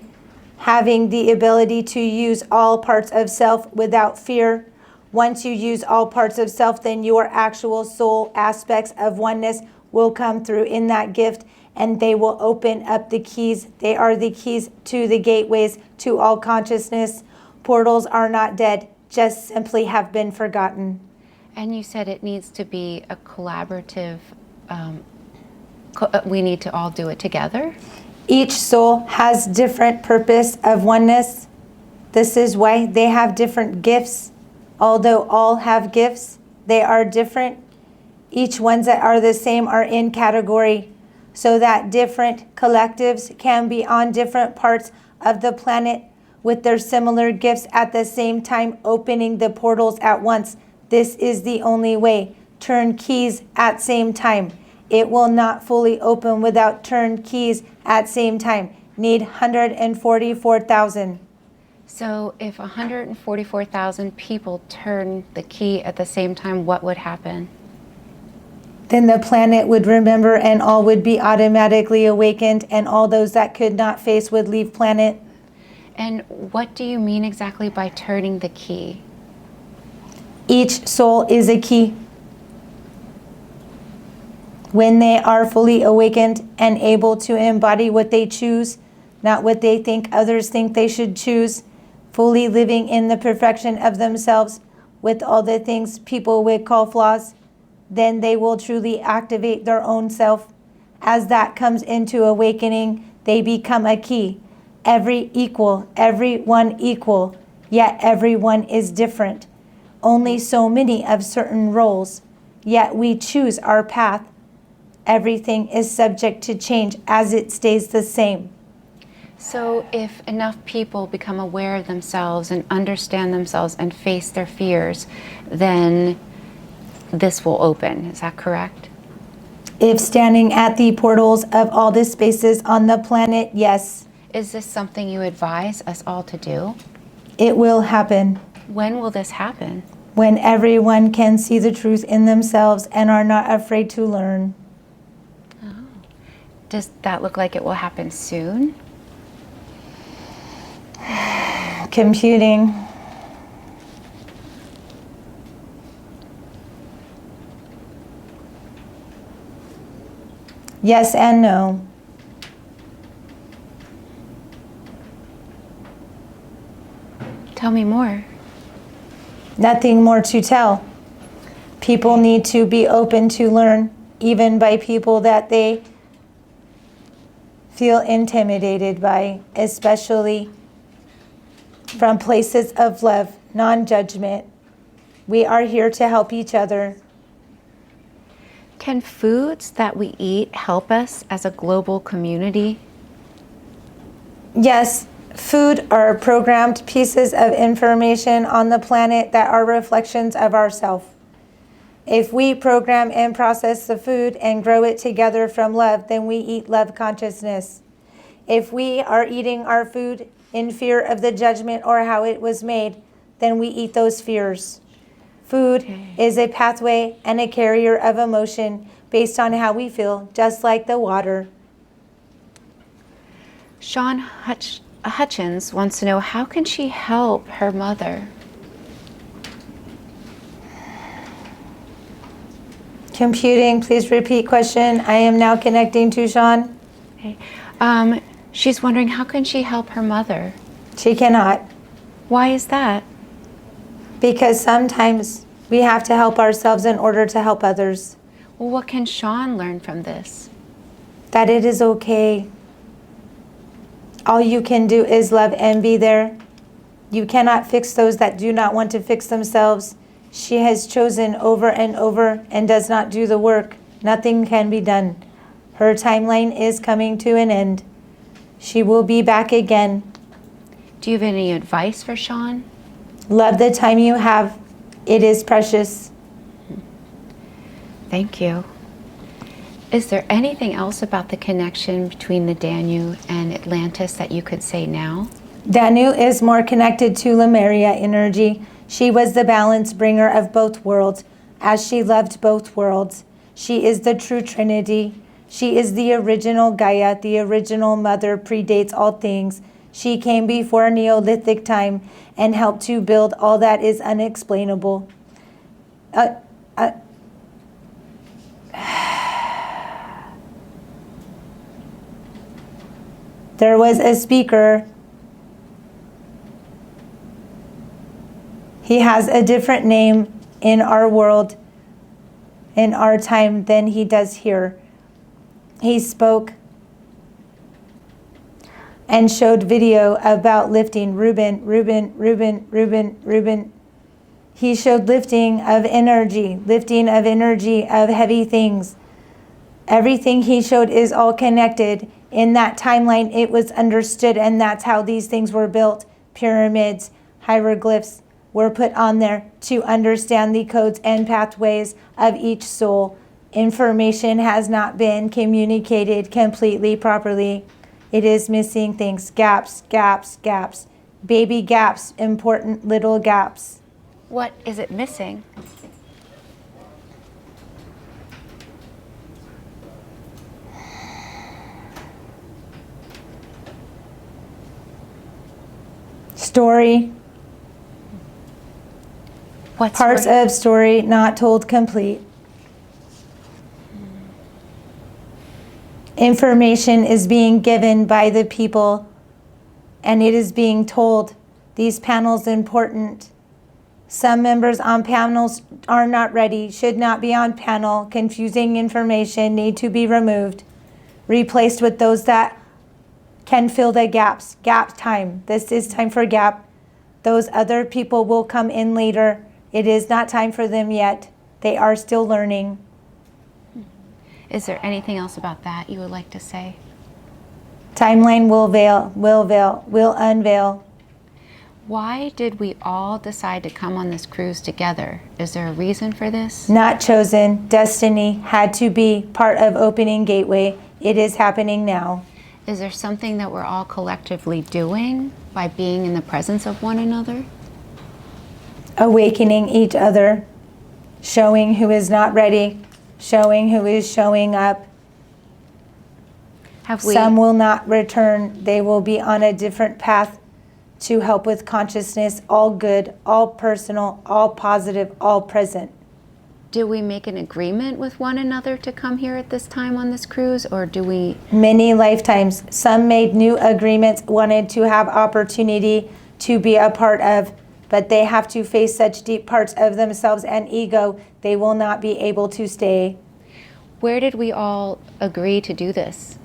having the ability to use all parts of self without fear. Once you use all parts of self, then your actual soul aspects of oneness will come through in that gift, and they will open up the keys. They are the keys to the gateways to all consciousness. Portals are not dead, just simply have been forgotten. And you said it needs to be a collaborative, we need to all do it together? Each soul has different purpose of oneness. This is why they have different gifts. Although all have gifts, they are different. Each ones that are the same are in category, so that different collectives can be on different parts of the planet with their similar gifts at the same time, opening the portals at once. This is the only way. Turn keys at same time. It will not fully open without turn keys at same time. Need 144,000. So if 144,000 people turn the key at the same time, what would happen? Then the planet would remember, and all would be automatically awakened, and all those that could not face would leave planet. And what do you mean exactly by turning the key? Each soul is a key. When they are fully awakened and able to embody what they choose, not what they think others think they should choose, fully living in the perfection of themselves with all the things people would call flaws, then they will truly activate their own self. As that comes into awakening, they become a key. Every equal, everyone equal, yet everyone is different. Only so many of certain roles, yet we choose our path. Everything is subject to change as it stays the same. So if enough people become aware of themselves and understand themselves and face their fears, then this will open. Is that correct? If standing at the portals of all the spaces on the planet, yes. Is this something you advise us all to do? It will happen. When will this happen? When everyone can see the truth in themselves and are not afraid to learn. Does that look like it will happen soon? Computing. Yes and no. Tell me more. Nothing more to tell. People need to be open to learn, even by people that they feel intimidated by, especially from places of love, non-judgment. We are here to help each other. Can foods that we eat help us as a global community? Yes, food are programmed pieces of information on the planet that are reflections of ourselves. If we program and process the food and grow it together from love, then we eat love consciousness. If we are eating our food in fear of the judgment or how it was made, then we eat those fears. Food is a pathway and a carrier of emotion based on how we feel, just like the water. Sean Hutchins wants to know, how can she help her mother? Computing, please repeat question. I am now connecting to Sean. Okay. She's wondering, how can she help her mother? She cannot. Why is that? Because sometimes we have to help ourselves in order to help others. Well, what can Sean learn from this? That it is okay. All you can do is love and be there. You cannot fix those that do not want to fix themselves. She has chosen over and over and does not do the work. Nothing can be done. Her timeline is coming to an end. She will be back again. Do you have any advice for Sean? Love the time you have. It is precious. Thank you. Is there anything else about the connection between the Danu and Atlantis that you could say now? Danu is more connected to Lemuria energy. She was the balance bringer of both worlds, as she loved both worlds. She is the true Trinity. She is the original Gaia, the original mother, predates all things. She came before Neolithic time and helped to build all that is unexplainable. There was a speaker. He has a different name in our world, in our time, than he does here. He spoke and showed video about lifting. Ruben. He showed lifting of energy of heavy things. Everything he showed is all connected. In that timeline, it was understood, and that's how these things were built. Pyramids, hieroglyphs were put on there to understand the codes and pathways of each soul. Information has not been communicated completely properly. It is missing things, gaps, baby gaps, important little gaps. What is it missing? Story. What Parts of story not told complete. Information is being given by the people, and it is being told. These panels important. Some members on panels are not ready, should not be on panel. Confusing information need to be removed, replaced with those that can fill the gaps. Gap time. This is time for gap. Those other people will come in later. It is not time for them yet. They are still learning. Is there anything else about that you would like to say? Timeline will unveil. Why did we all decide to come on this cruise together? Is there a reason for this? Not chosen. Destiny had to be part of opening gateway. It is happening now. Is there something that we're all collectively doing by being in the presence of one another? Awakening each other, showing who is not ready, showing who is showing up. Some will not return. They will be on a different path to help with consciousness, all good, all personal, all positive, all present. Do we make an agreement with one another to come here at this time on this cruise, or do we? Many lifetimes. Some made new agreements, wanted to have opportunity to be a part of, but they have to face such deep parts of themselves and ego, they will not be able to stay. Where did we all agree to do this?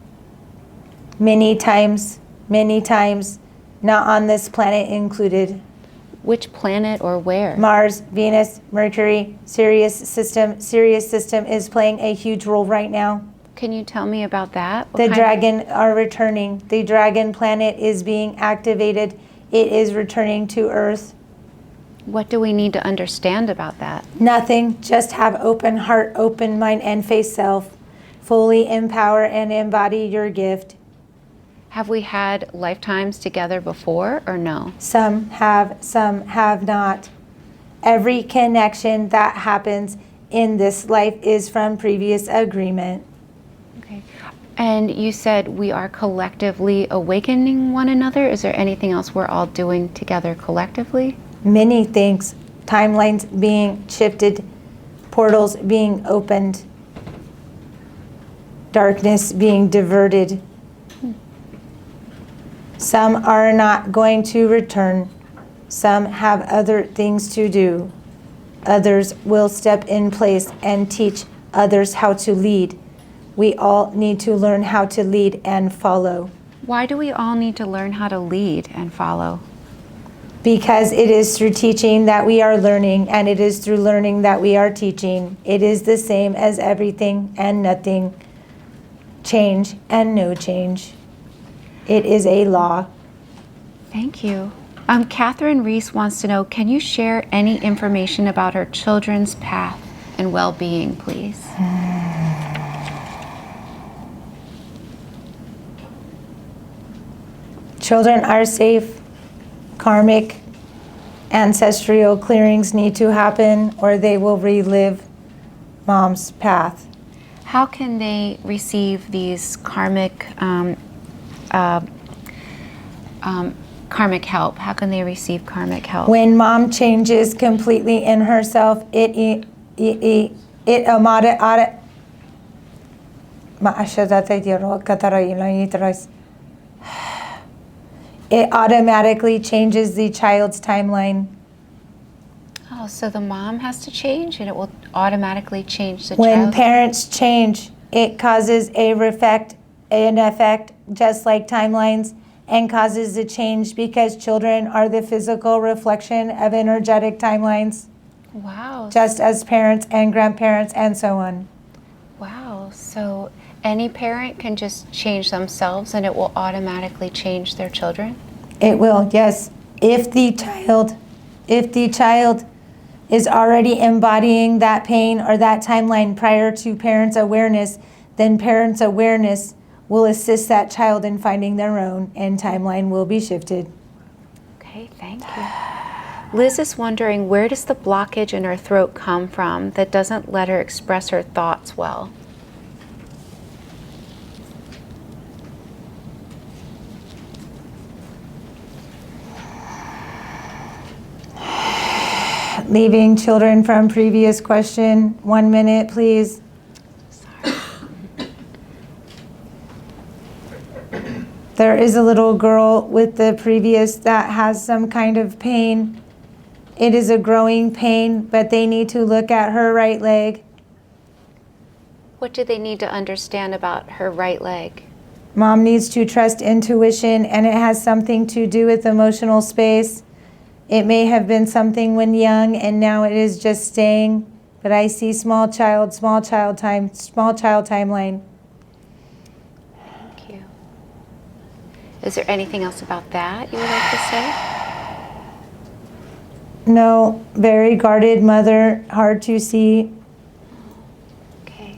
Many times, not on this planet included. Which planet or where? Mars, Venus, Mercury, Sirius system. Sirius system is playing a huge role right now. Can you tell me about that? The dragon are returning. The dragon planet is being activated. It is returning to Earth. What do we need to understand about that? Nothing. Just have open heart, open mind, and face self. Fully empower and embody your gift. Have we had lifetimes together before or no? Some have not. Every connection that happens in this life is from previous agreement. Okay. And you said we are collectively awakening one another. Is there anything else we're all doing together collectively? Many things. Timelines being shifted, portals being opened, darkness being diverted. Some are not going to return. Some have other things to do. Others will step in place and teach others how to lead. We all need to learn how to lead and follow. Why do we all need to learn how to lead and follow? Because it is through teaching that we are learning, and it is through learning that we are teaching. It is the same as everything and nothing, change and no change. It is a law. Thank you. Catherine Reese wants to know, can you share any information about her children's path and well-being, please? Children are safe. Karmic ancestral clearings need to happen or they will relive mom's path. How can they receive these karmic karmic help? How can they receive karmic help? When mom changes completely in herself, it automatically changes the child's timeline. Oh, so the mom has to change and it will automatically change the When child? parents change, it causes an effect just like timelines, and causes a change because children are the physical reflection of energetic timelines, Wow. just as parents and grandparents and so on. Wow. So any parent can just change themselves and it will automatically change their children? It will, yes. If the child is already embodying that pain or that timeline prior to parents' awareness, then parents' awareness will assist that child in finding their own, and timeline will be shifted. Okay, thank you. Liz is wondering, where does the blockage in her throat come from that doesn't let her express her thoughts well? Leaving children from previous question. 1 minute, please. Sorry. There is a little girl with the previous that has some kind of pain. It is a growing pain, but they need to look at her right leg. What do they need to understand about her right leg? Mom needs to trust intuition, and it has something to do with emotional space. It may have been something when young, and now it is just staying. But I see small child timeline. Thank you. Is there anything else about that you would like to say? No, very guarded mother, hard to see. Okay.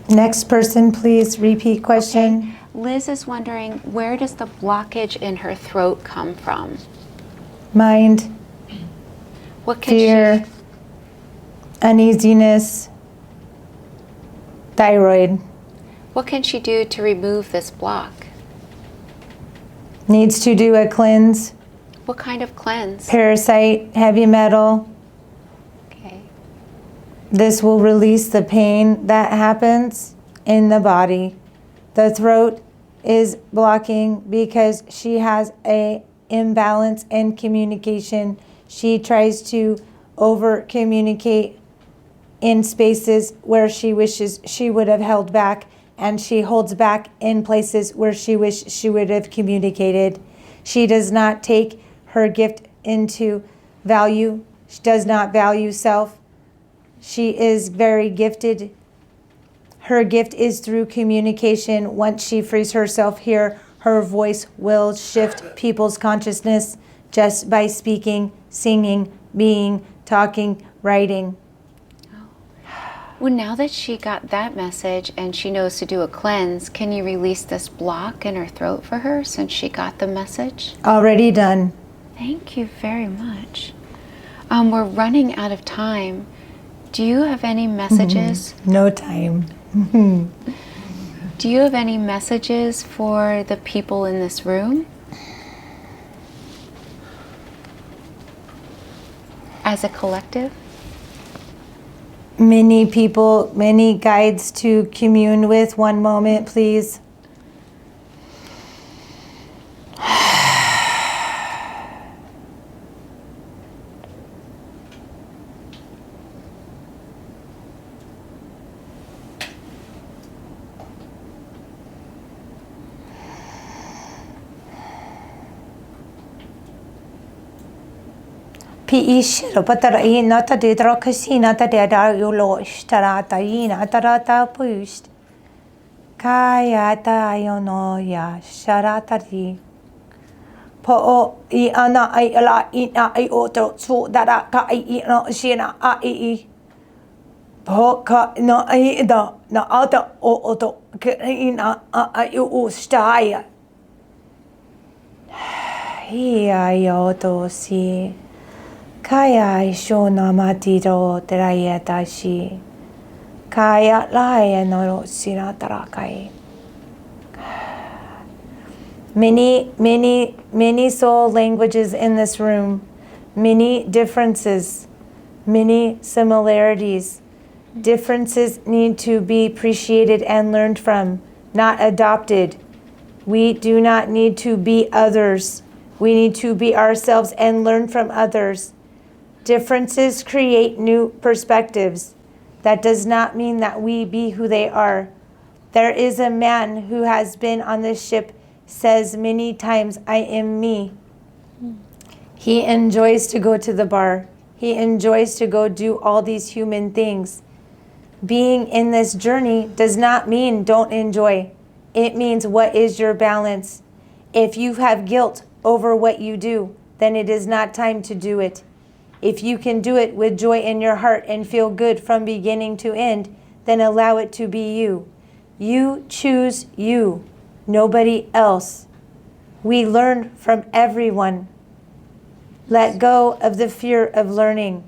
Next person, please repeat question. Okay. Liz is wondering, where does the blockage in her throat come from? Mind, What can fear, uneasiness, thyroid. what can she do to remove this block? Needs to do a cleanse, What kind of cleanse? parasite, heavy metal. Okay. This will release the pain that happens in the body. The throat is blocking because she has a imbalance in communication. She tries to over communicate in spaces where she wishes she would have held back, and she holds back in places where she wishes she would have communicated. She does not take her gift into value. She does not value self. She is very gifted. Her gift is through communication. Once she frees herself here, her voice will shift people's consciousness just by speaking, singing, being, talking, writing. Well, now that she got that message and she knows to do a cleanse, can you release this block in her throat for her since she got the message? Already done. Thank you very much. We're running out of time. Do you have any messages? No time. Do you have any messages for the people in this room? As a collective? Many people, many guides to commune with. 1 moment, please. Piishiro patara nata de drokasina ta de dar yulo ishtarata ina tarata pusht. Kaya ta yono ya sharatari. Po I ana I ala ina I oto so dara ka I no shina I po ka no I da na ata o oto ina I o staya Ia yoto si kaya shona matito terayeta shi kaya laya no sina tarakai Many soul languages in this room, many differences, many similarities. Differences need to be appreciated and learned from, not adopted. We do not need to be others. We need to be ourselves and learn from others. Differences create new perspectives. That does not mean that we be who they are. There is a man who has been on this ship says many times, I am me. He enjoys to go to the bar. He enjoys to go do all these human things. Being in this journey does not mean don't enjoy. It means what is your balance? If you have guilt over what you do, then it is not time to do it. If you can do it with joy in your heart and feel good from beginning to end, then allow it to be you. You choose you. Nobody else. We learn from everyone. Let go of the fear of learning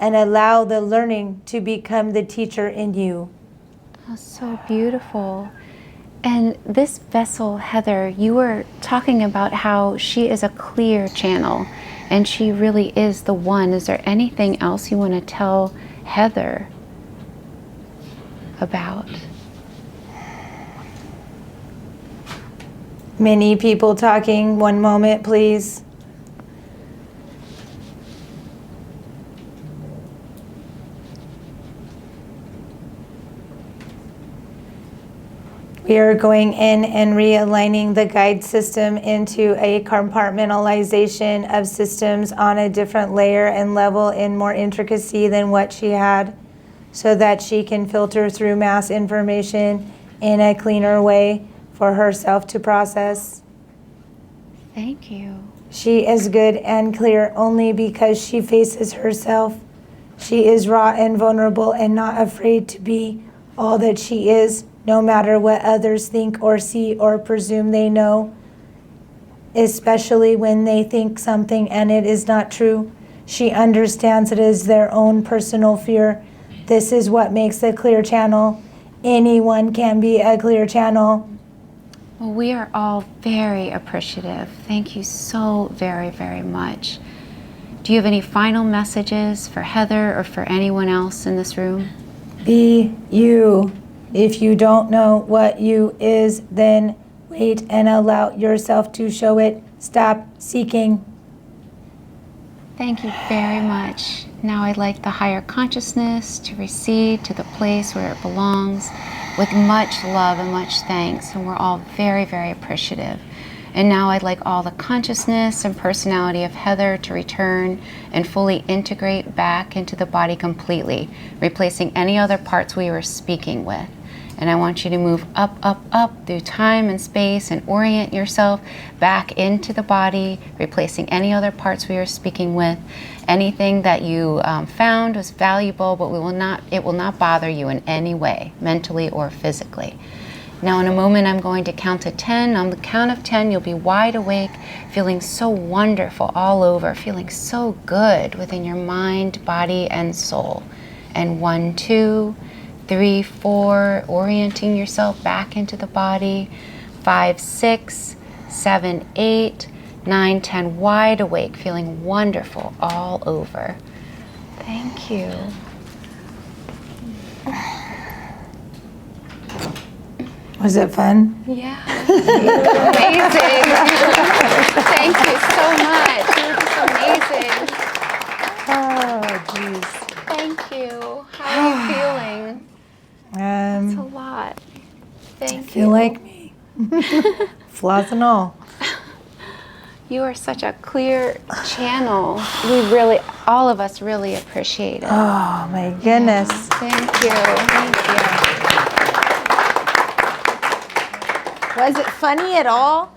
and allow the learning to become the teacher in you. That's so beautiful. And this vessel, Heather, you were talking about how she is a clear channel and she really is the one. Is there anything else you want to tell Heather about? Many people talking. One moment, please. We are going in and realigning the guide system into a compartmentalization of systems on a different layer and level in more intricacy than what she had, so that she can filter through mass information in a cleaner way for herself to process. Thank you. She is good and clear only because she faces herself. She is raw and vulnerable and not afraid to be all that she is, no matter what others think or see or presume they know, especially when they think something and it is not true. She understands it is their own personal fear. This is what makes a clear channel. Anyone can be a clear channel. Well, we are all very appreciative. Thank you so very, very much. Do you have any final messages for Heather or for anyone else in this room? Be you. If you don't know what you is, then wait and allow yourself to show it. Stop seeking. Thank you very much. Now I'd like the higher consciousness to recede to the place where it belongs with much love and much thanks, and we're all very, very appreciative. And now I'd like all the consciousness and personality of Heather to return and fully integrate back into the body completely, replacing any other parts we were speaking with. And I want you to move up, up, up through time and space and orient yourself back into the body, replacing any other parts we were speaking with. Anything that you found was valuable, but it will not bother you in any way, mentally or physically. Now in a moment I'm going to count to 10. On the count of 10 you'll be wide awake, feeling so wonderful all over, feeling so good within your mind, body, and soul. And 1, 2, 3, 4, orienting yourself back into the body. 5, 6, 7, 8, 9, 10, wide awake, feeling wonderful all over. Thank you. Was it fun? Yeah. Amazing. Thank you so much. It was amazing. Oh, jeez. Thank you. How are you feeling? It's a lot. Thank you. Feel like me. Flaws and all. You are such a clear channel. We really, all of us really appreciate it. Oh my goodness. Thank you. Thank you. Was it funny at all?